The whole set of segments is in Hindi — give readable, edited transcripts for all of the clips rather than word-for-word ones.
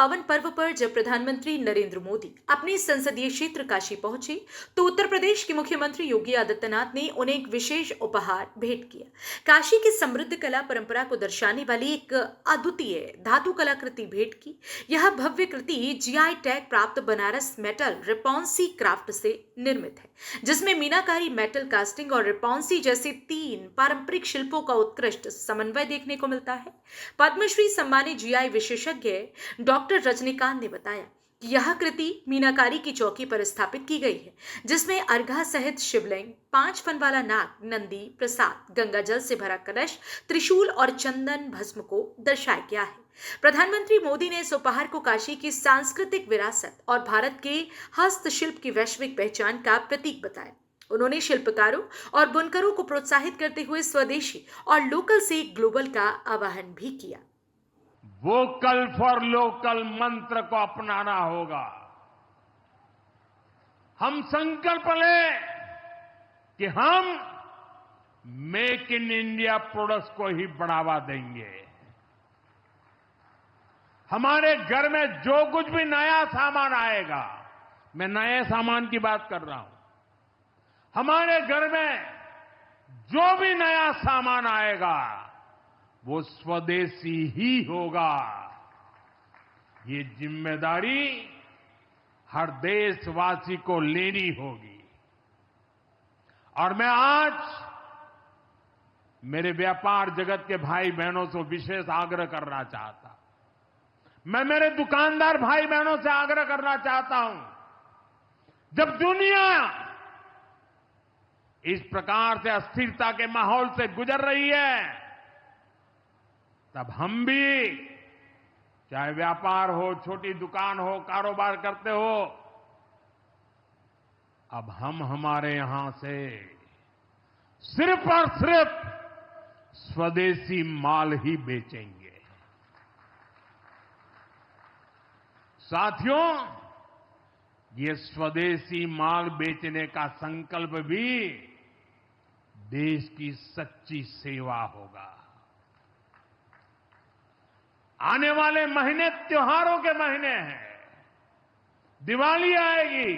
पावन पर्व पर जब प्रधानमंत्री नरेंद्र मोदी अपने संसदीय क्षेत्र काशी पहुंचे तो उत्तर प्रदेश के मुख्यमंत्री योगी आदित्यनाथ ने उन्हें एक विशेष उपहार भेंट किया। काशी की समृद्ध कला परंपरा को दर्शाने वाली एक अद्वितीय धातु कलाकृति भेंट की। यह भव्य कृति जीआई टैग प्राप्त बनारस मेटल रिपॉन्सी क्राफ्ट से निर्मित है, जिसमें मीनाकारी, मेटल कास्टिंग और रिपॉन्सी जैसे 3 पारंपरिक शिल्पों का उत्कृष्ट समन्वय देखने को मिलता है। पद्मश्री सम्मानित जीआई विशेषज्ञ डॉक्टर रजनीकांत ने बताया कि यह कृति मीनाकारी की चौकी पर स्थापित की गई है, जिसमें अर्घा सहित शिवलिंग, 5 फन वाला नाग, नंदी, प्रसाद, गंगा जल से भरा कलश, त्रिशूल और चंदन भस्म को दर्शाया गया है। प्रधानमंत्री मोदी ने इस उपहार को काशी की सांस्कृतिक विरासत और भारत के हस्तशिल्प की वैश्विक पहचान का प्रतीक बताया। उन्होंने शिल्पकारों और बुनकरों को प्रोत्साहित करते हुए स्वदेशी और लोकल से ग्लोबल का आह्वान भी किया। वोकल फॉर लोकल मंत्र को अपनाना होगा। हम संकल्प लें कि हम मेक इन इंडिया प्रोडक्ट्स को ही बढ़ावा देंगे। हमारे घर में जो कुछ भी नया सामान आएगा, मैं नए सामान की बात कर रहा हूं, हमारे घर में जो भी नया सामान आएगा वो स्वदेशी ही होगा। ये जिम्मेदारी हर देशवासी को लेनी होगी। और मैं आज मेरे व्यापार जगत के भाई बहनों से विशेष आग्रह करना चाहता हूं। मैं मेरे दुकानदार भाई बहनों से आग्रह करना चाहता हूं, जब दुनिया इस प्रकार से अस्थिरता के माहौल से गुजर रही है, तब हम भी, चाहे व्यापार हो, छोटी दुकान हो, कारोबार करते हो, अब हम हमारे यहां से सिर्फ और सिर्फ स्वदेशी माल ही बेचेंगे। साथियों, ये स्वदेशी माल बेचने का संकल्प भी देश की सच्ची सेवा होगा। आने वाले महीने त्योहारों के महीने हैं। दिवाली आएगी,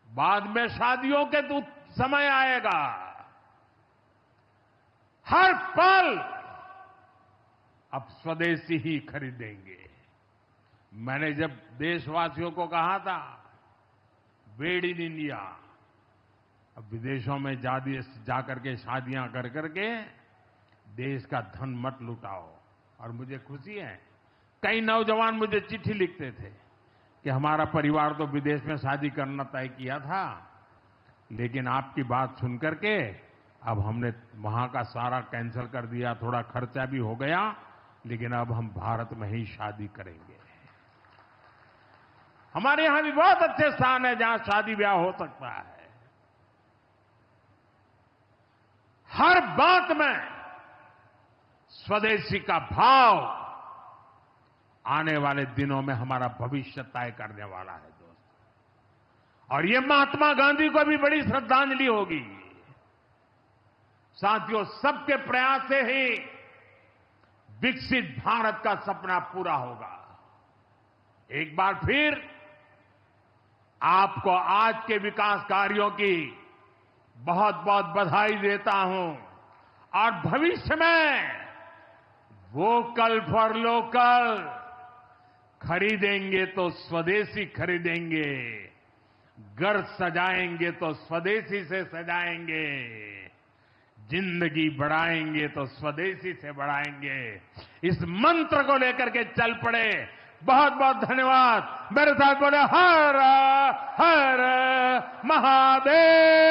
बाद में शादियों के समय आएगा। हर पल अब स्वदेशी ही खरीदेंगे। मैंने जब देशवासियों को कहा था मेड इन इंडिया, अब विदेशों में जाकर के शादियां कर करके देश का धन मत लुटाओ। और मुझे खुशी है, कई नौजवान मुझे चिट्ठी लिखते थे कि हमारा परिवार तो विदेश में शादी करना तय किया था, लेकिन आपकी बात सुन करके अब हमने वहां का सारा कैंसिल कर दिया। थोड़ा खर्चा भी हो गया, लेकिन अब हम भारत में ही शादी करेंगे। हमारे यहां भी बहुत अच्छे स्थान है जहां शादी ब्याह हो सकता है। हर बात में स्वदेशी का भाव आने वाले दिनों में हमारा भविष्य तय करने वाला है दोस्तों। और ये महात्मा गांधी को भी बड़ी श्रद्धांजलि होगी। साथियों, सबके प्रयास से ही विकसित भारत का सपना पूरा होगा। एक बार फिर आपको आज के विकास कार्यों की बहुत बहुत बधाई देता हूं। और भविष्य में वोकल फॉर लोकल, खरीदेंगे तो स्वदेशी खरीदेंगे, घर सजाएंगे तो स्वदेशी से सजाएंगे, जिंदगी बढ़ाएंगे तो स्वदेशी से बढ़ाएंगे। इस मंत्र को लेकर के चल पड़े। बहुत बहुत धन्यवाद। मेरे साथ बोले हर हर महादेव।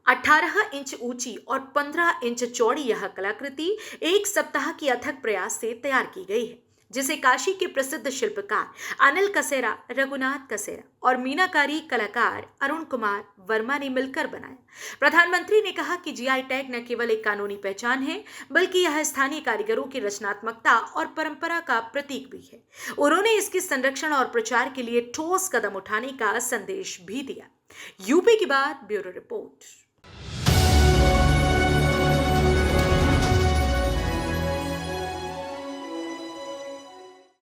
18 इंच ऊंची और 15 इंच चौड़ी यह कलाकृति एक सप्ताह की अथक प्रयास से तैयार की गई है, जिसे काशी के प्रसिद्ध शिल्पकार अनिल कसेरा, रघुनाथ कसेरा और मीनाकारी कलाकार अरुण कुमार वर्मा ने मिलकर बनाया। प्रधानमंत्री ने कहा कि जीआई टैग न केवल एक कानूनी पहचान है, बल्कि यह स्थानीय कारीगरों की रचनात्मकता और परंपरा का प्रतीक भी है। उन्होंने इसके संरक्षण और प्रचार के लिए ठोस कदम उठाने का संदेश भी दिया। यूपी की बात, ब्यूरो रिपोर्ट।